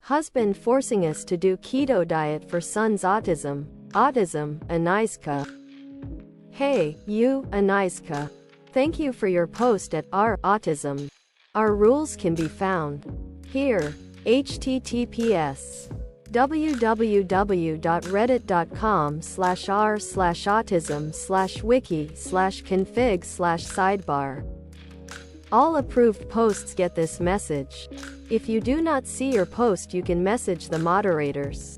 Husband forcing us to do keto diet for son's autism. Autism, Anaiska. Hey, you, Anaiska. Thank you for your post at autism. Our rules can be found here. https www.reddit.com/r/autism/wiki/config/sidebar. All approved posts get this message. If you do not see your post, you can message the moderators.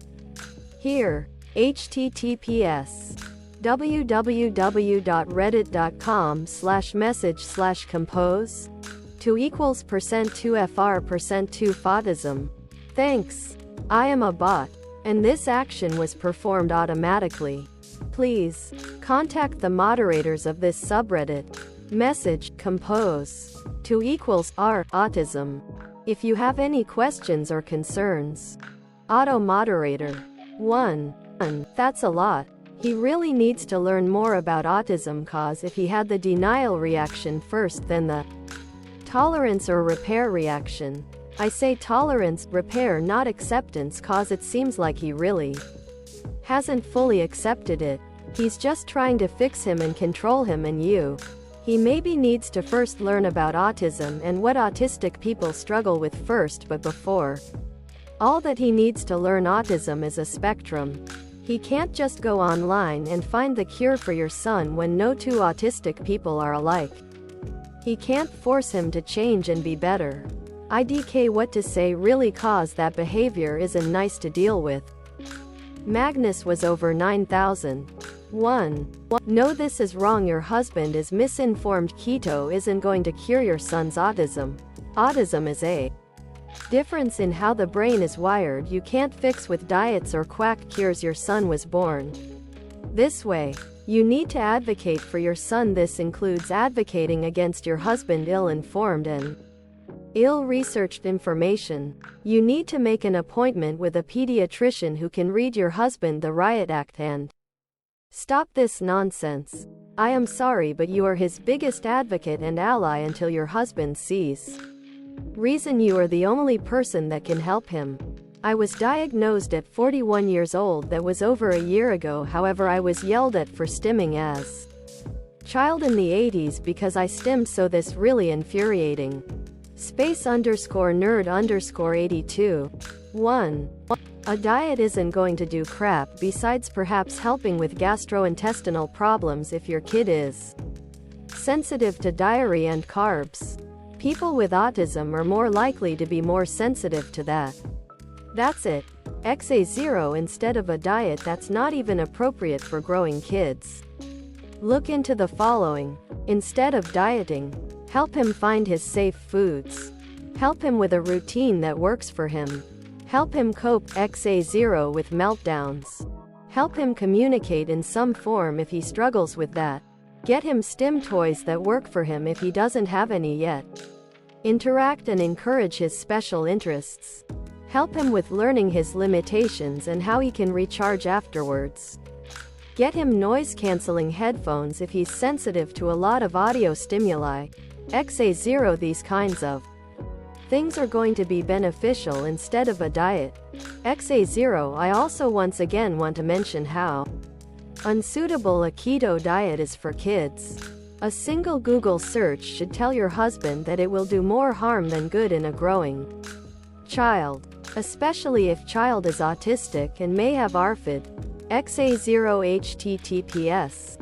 Here. https www.reddit.com/message/compose 2=%2fr%2 Thanks. I am a bot, and this action was performed automatically. Please contact the moderators of this subreddit. Message compose 2=r/autism if you have any questions or concerns. Auto moderator 1. That's a lot. He really needs to learn more about autism, cause if he had the denial reaction first, then the tolerance or repair reaction. I say tolerance, repair, not acceptance, cause it seems like he really hasn't fully accepted it. He's just trying to fix him and control him and you. He maybe needs to first learn about autism and what autistic people struggle with first, but before all that, he needs to learn autism is a spectrum. He can't just go online and find the cure for your son when no two autistic people are alike. He can't force him to change and be better. IDK what to say really, cause that behavior isn't nice to deal with. Magnus was over 9,000. 1. No, this is wrong. Your husband is misinformed. Keto isn't going to cure your son's autism. Autism is a difference in how the brain is wired. You can't fix with diets or quack cures. Your son was born this way. You need to advocate for your son. This includes advocating against your husband ill-informed and ill-researched information. You need to make an appointment with a pediatrician who can read your husband the Riot Act and stop this nonsense. I am sorry, but you are his biggest advocate and ally until your husband sees reason. You are the only person that can help him. I was diagnosed at 41 years old. That was over a year ago. However, I was yelled at for stimming as child in the 80s because I stimmed, so this really infuriating. _nerd_82. 1. A diet isn't going to do crap besides perhaps helping with gastrointestinal problems if your kid is sensitive to dairy and carbs. People with autism are more likely to be more sensitive to that. That's it. XA0 instead of a diet that's not even appropriate for growing kids. Look into the following. Instead of dieting, help him find his safe foods. Help him with a routine that works for him. Help him cope XA0 with meltdowns. Help him communicate in some form if he struggles with that. Get him stim toys that work for him if he doesn't have any yet. Interact and encourage his special interests. Help him with learning his limitations and how he can recharge afterwards. Get him noise-canceling headphones if he's sensitive to a lot of audio stimuli. XA0. These kinds of things are going to be beneficial instead of a diet. XA0. I also once again want to mention how unsuitable a keto diet is for kids. A single Google search should tell your husband that it will do more harm than good in a growing child, especially if child is autistic and may have ARFID. XA0. https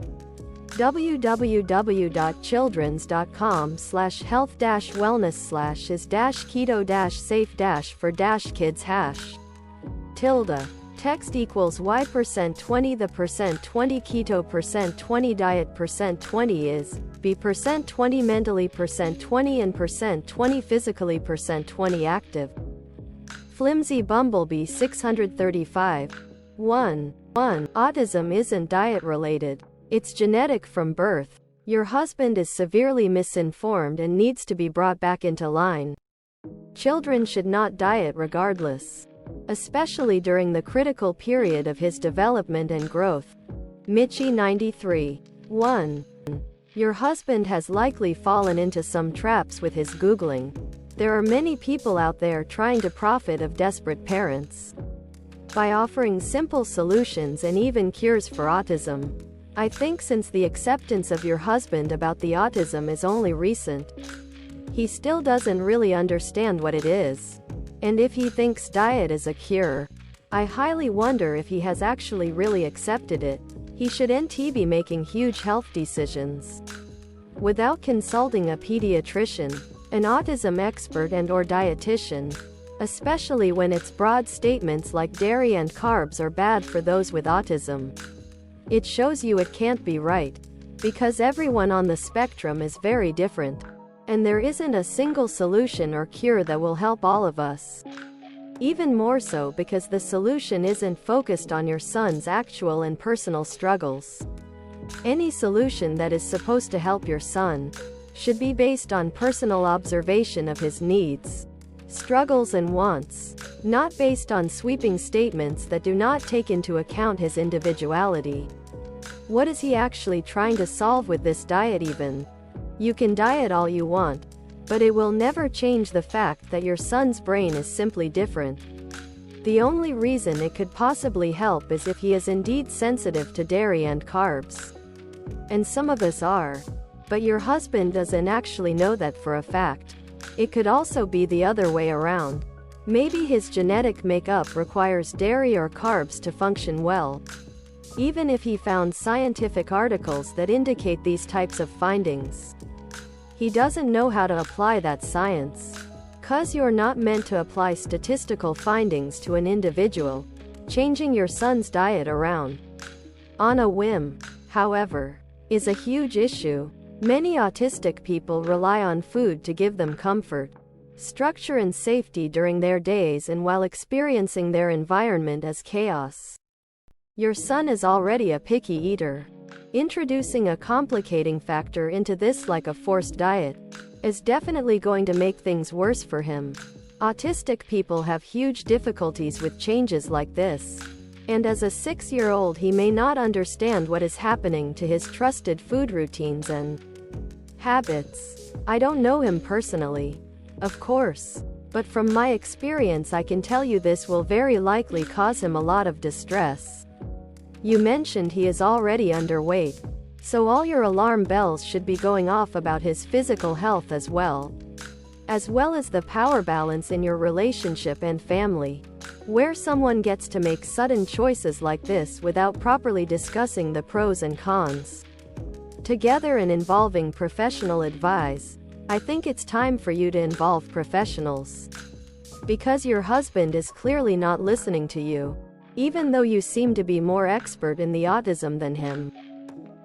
www.childrens.com/health-wellness/is-keto-safe-for-kids tilde. Text equals y%20. The %20 keto, %20 diet, %20 is be %20 mentally, %20 and %20 physically, %20 active. Flimsy Bumblebee 635. 1. Autism isn't diet related. It's genetic from birth. Your husband is severely misinformed and needs to be brought back into line. Children should not diet regardless, especially during the critical period of his development and growth. Mitchie 93. 1. Your husband has likely fallen into some traps with his Googling. There are many people out there trying to profit of desperate parents by offering simple solutions and even cures for autism. I think since the acceptance of your husband about the autism is only recent, he still doesn't really understand what it is. And if he thinks diet is a cure, I highly wonder if he has actually really accepted it. He shouldn't be making huge health decisions without consulting a pediatrician, an autism expert and/or dietitian, especially when it's broad statements like dairy and carbs are bad for those with autism. It shows you it can't be right, because everyone on the spectrum is very different, and there isn't a single solution or cure that will help all of us. Even more so because the solution isn't focused on your son's actual and personal struggles. Any solution that is supposed to help your son should be based on personal observation of his needs, struggles and wants, not based on sweeping statements that do not take into account his individuality. What is he actually trying to solve with this diet even? You can diet all you want, but it will never change the fact that your son's brain is simply different. The only reason it could possibly help is if he is indeed sensitive to dairy and carbs. And some of us are. But your husband doesn't actually know that for a fact. It could also be the other way around. Maybe his genetic makeup requires dairy or carbs to function well. Even if he found scientific articles that indicate these types of findings, he doesn't know how to apply that science. 'Cause you're not meant to apply statistical findings to an individual, changing your son's diet around on a whim, however, is a huge issue. Many autistic people rely on food to give them comfort, structure and safety during their days and while experiencing their environment as chaos. Your son is already a picky eater. Introducing a complicating factor into this like a forced diet is definitely going to make things worse for him. Autistic people have huge difficulties with changes like this. And as a 6-year-old he may not understand what is happening to his trusted food routines and habits. I don't know him personally, of course, but from my experience I can tell you this will very likely cause him a lot of distress. You mentioned he is already underweight, so all your alarm bells should be going off about his physical health as well as the power balance in your relationship and family, where someone gets to make sudden choices like this without properly discussing the pros and cons together and involving professional advice. I think it's time for you to involve professionals, because your husband is clearly not listening to you, even though you seem to be more expert in the autism than him.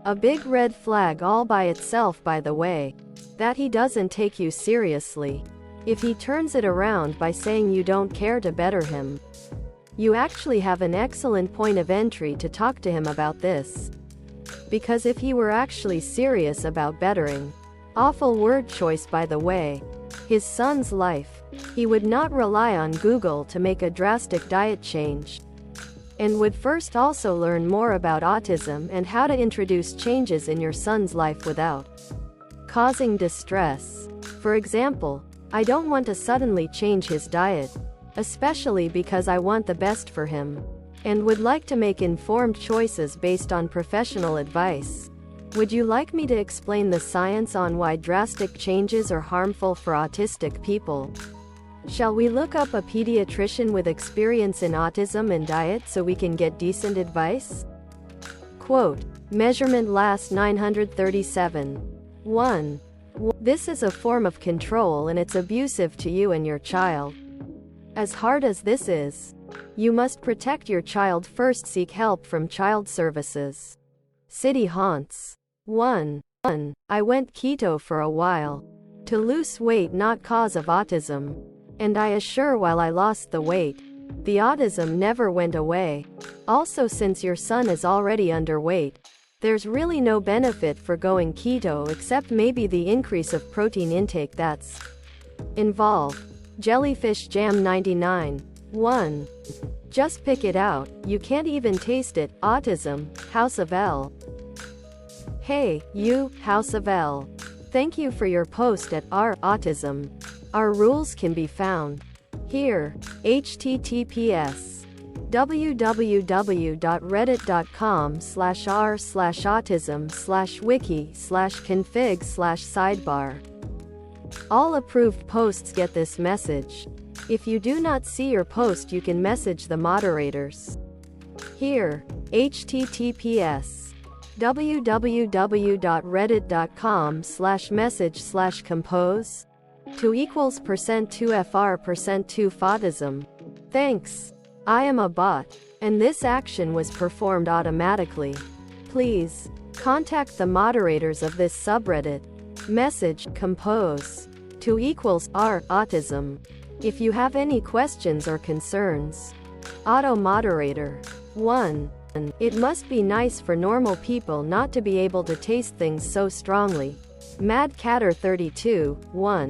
A big red flag all by itself, by the way, that he doesn't take you seriously. If he turns it around by saying you don't care to better him, you actually have an excellent point of entry to talk to him about this. Because if he were actually serious about bettering, awful word choice by the way, his son's life, he would not rely on Google to make a drastic diet change, and would first also learn more about autism and how to introduce changes in your son's life without causing distress. For example, I don't want to suddenly change his diet, especially because I want the best for him, and would like to make informed choices based on professional advice. Would you like me to explain the science on why drastic changes are harmful for autistic people? Shall we look up a pediatrician with experience in autism and diet so we can get decent advice? Quote, measurement lasts 937. 1. This is a form of control and it's abusive to you and your child. As hard as this is, you must protect your child. First, seek help from child services. City haunts. 1. I went keto for a while to lose weight, not cause of autism. And I assure while I lost the weight, the autism never went away. Also, since your son is already underweight, there's really no benefit for going keto except maybe the increase of protein intake that's involved. Jellyfish Jam 99. 1. Just pick it out, you can't even taste it. Autism, House of L. Hey, you, House of L. Thank you for your post at r/autism. Our rules can be found here. https www.reddit.com/r/autism/wiki/config/sidebar. All approved posts get this message. If you do not see your post, you can message the moderators here. https www.reddit.com/message/compose 2 equals %2fr%2 autism. Thanks. I am a bot, and this action was performed automatically. Please contact the moderators of this subreddit. Message compose 2 equals r autism. If you have any questions or concerns. Auto moderator 1. It must be nice for normal people not to be able to taste things so strongly. Mad Catter 32 1.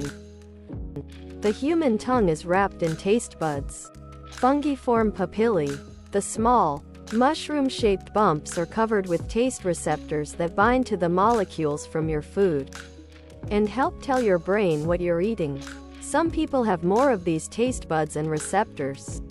The human tongue is wrapped in taste buds. Fungiform papillae. The small, mushroom-shaped bumps are covered with taste receptors that bind to the molecules from your food and help tell your brain what you're eating. Some people have more of these taste buds and receptors,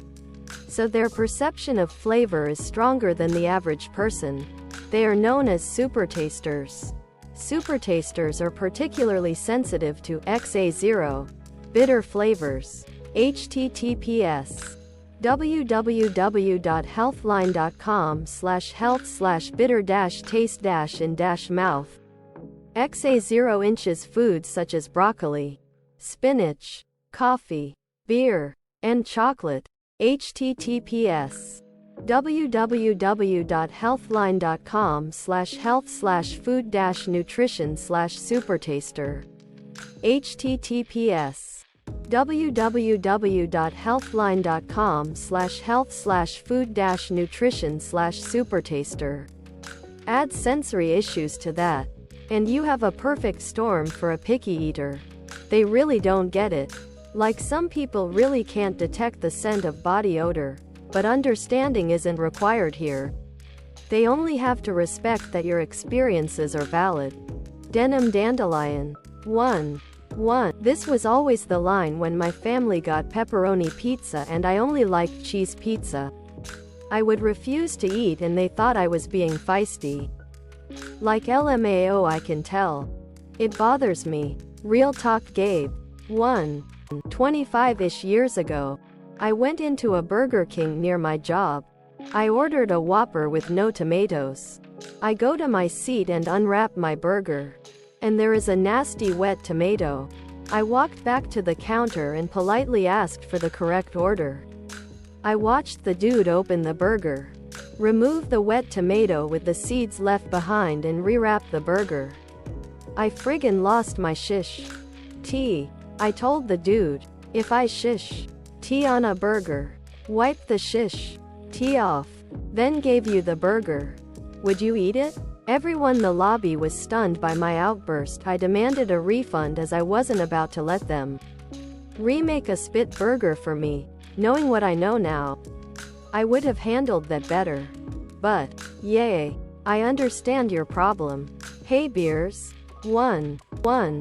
so their perception of flavor is stronger than the average person. They are known as supertasters. Supertasters are particularly sensitive to XA0 bitter flavors. https www.healthline.com/health/bitter-taste-in-mouth. XA0 inches foods such as broccoli, spinach, coffee, beer, and chocolate. https www.healthline.com/health/food-nutrition/supertaster. https www.healthline.com/health/food-nutrition/supertaster. Add sensory issues to that, and you have a perfect storm for a picky eater. They really don't get it. Like some people really can't detect the scent of body odor, but understanding isn't required here. They only have to respect that your experiences are valid. Denim Dandelion 1. This was always the line when my family got pepperoni pizza and I only liked cheese pizza. I would refuse to eat and they thought I was being feisty. Like LMAO, I can tell. It bothers me. Real talk Gabe 1. 25-ish years ago, I went into a Burger King near my job. I ordered a Whopper with no tomatoes. I go to my seat and unwrap my burger, and there is a nasty wet tomato. I walked back to the counter and politely asked for the correct order. I watched the dude open the burger, remove the wet tomato with the seeds left behind and rewrap the burger. I friggin' lost my shish. I told the dude, if I shish on a burger, wipe the shish off, then gave you the burger, would you eat it? Everyone in the lobby was stunned by my outburst. I demanded a refund as I wasn't about to let them remake a spit burger for me. Knowing what I know now, I would have handled that better. But, yay, I understand your problem. Hey Beers 1.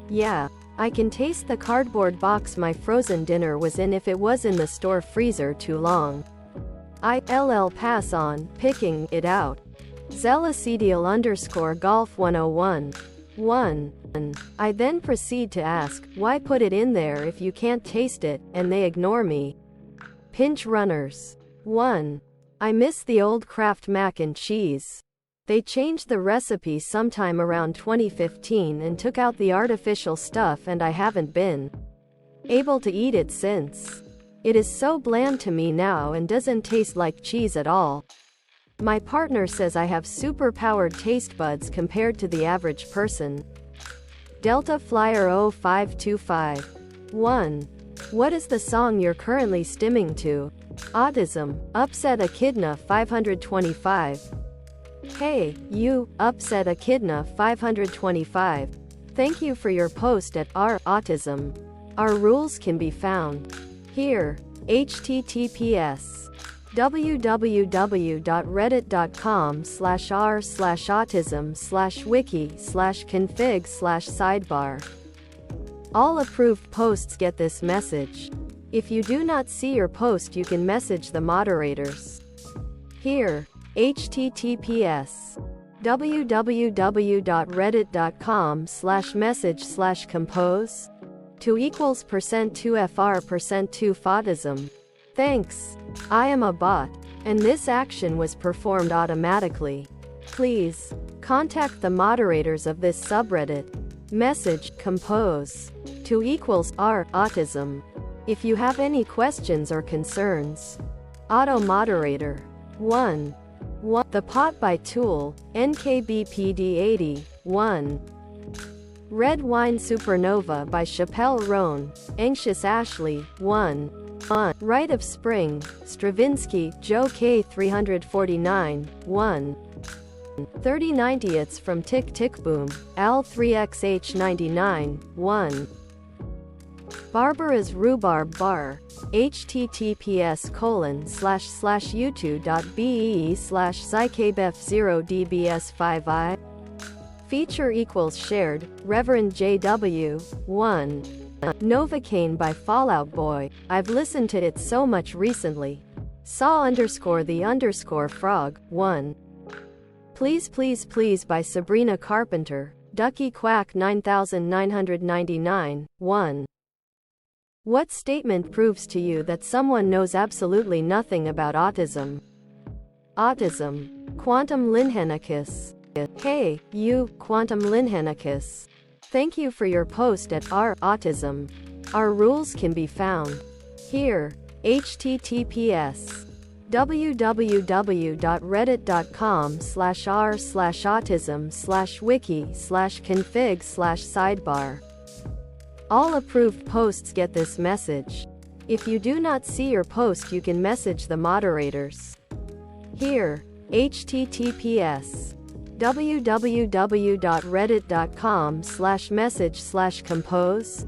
Yeah, I can taste the cardboard box my frozen dinner was in if it was in the store freezer too long. I'll pass on picking it out. Zelacedial_golf 101. 1. I then proceed to ask, why put it in there if you can't taste it, and they ignore me. Pinch Runners 1. I miss the old Kraft mac and cheese. They changed the recipe sometime around 2015 and took out the artificial stuff and I haven't been able to eat it since. It is so bland to me now and doesn't taste like cheese at all. My partner says I have super-powered taste buds compared to the average person. Delta Flyer 0525. 1. What is the song you're currently stimming to? Autism, Upset Echidna 525. Hey, you, Upset Echidna 525. Thank you for your post at autism. Our rules can be found here. https www.reddit.com/r/autism/wiki/config/sidebar. All approved posts get this message. If you do not see your post, you can message the moderators. Here, https www.reddit.com/message/compose 2 equals %2fr%2 autism. Thanks. I am a bot, and this action was performed automatically. Please contact the moderators of this subreddit. Message compose 2 equals r autism. If you have any questions or concerns. Auto moderator 1. The Pot by Tool, NKBPD 1. Red Wine Supernova by Chappelle Roan, Anxious Ashley, 1. Rite of Spring, Stravinsky, Joe K. 349, 1. 30/90ths from Tick Tick Boom, Al 3XH99, 1. Barbara's Rhubarb Bar, https://youtube.be/psykbef0dbs5i. Feature equals shared, Reverend JW, 1. Novocaine by Fallout Boy, I've listened to it so much recently. Saw_the_frog, 1. Please Please Please by Sabrina Carpenter, Ducky Quack 9999, 1. What statement proves to you that someone knows absolutely nothing about autism? Autism. Quantum Linhenicus. Hey, you, Quantum Linhenicus. Thank you for your post at r/autism. Our rules can be found here. https www.reddit.com/r/autism/wiki/config/sidebar. All approved posts get this message. If you do not see your post, you can message the moderators. Here, https www.reddit.com/message/compose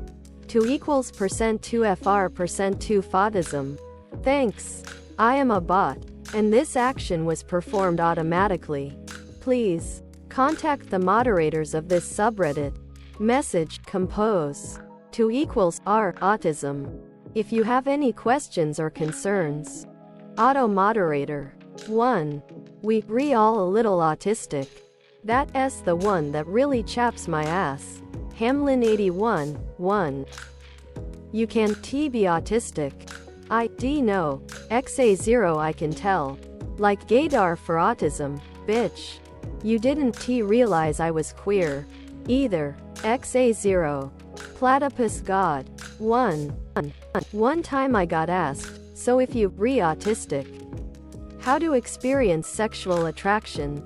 2 equals %2fr%2 autism. Thanks. I am a bot, and this action was performed automatically. Please contact the moderators of this subreddit. Message compose 2 equals r/autism. If you have any questions or concerns. Auto moderator 1. We all a little autistic. That's the one that really chaps my ass. Hamlin 81, 1. You can't be autistic. I know. XA0 I can tell. Like gaydar for autism, bitch. You didn't realize I was queer. Either. XA0. Platypus God. 1. One time I got asked, so if you autistic, how to experience sexual attraction?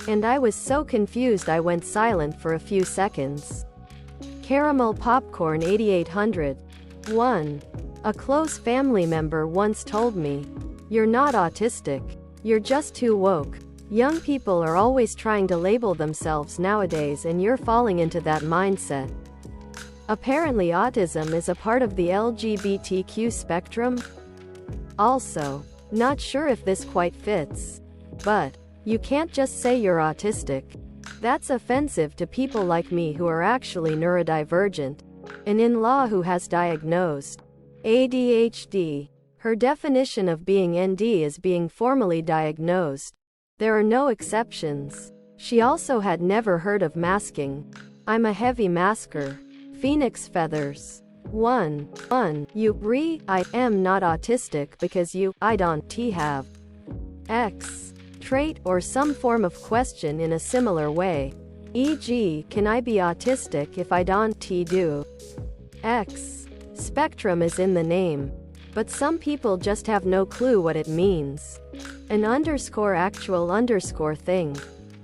And I was so confused I went silent for a few seconds. Caramel Popcorn 8800. 1. A close family member once told me, "You're not autistic. You're just too woke." Young people are always trying to label themselves nowadays, and you're falling into that mindset. Apparently autism is a part of the LGBTQ spectrum. Also, not sure if this quite fits, but you can't just say you're autistic. That's offensive to people like me who are actually neurodivergent. An in-law who has diagnosed ADHD. Her definition of being ND is being formally diagnosed. There are no exceptions. She also had never heard of masking. I'm a heavy masker. Phoenix Feathers. 1. I am not autistic because I don't have X trait or some form of question in a similar way. E.g., can I be autistic if I don't do X? Spectrum is in the name. But some people just have no clue what it means. An _actual_ thing.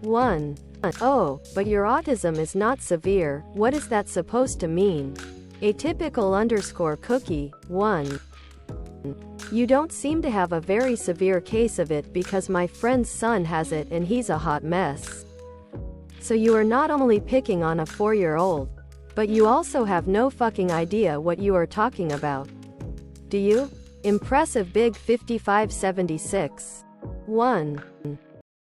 1. Oh, but your autism is not severe. What is that supposed to mean? Atypical _cookie. 1. You don't seem to have a very severe case of it because my friend's son has it and he's a hot mess. So you are not only picking on a 4-year-old, but you also have no fucking idea what you are talking about. Do you? Impressive Big 5576. 1.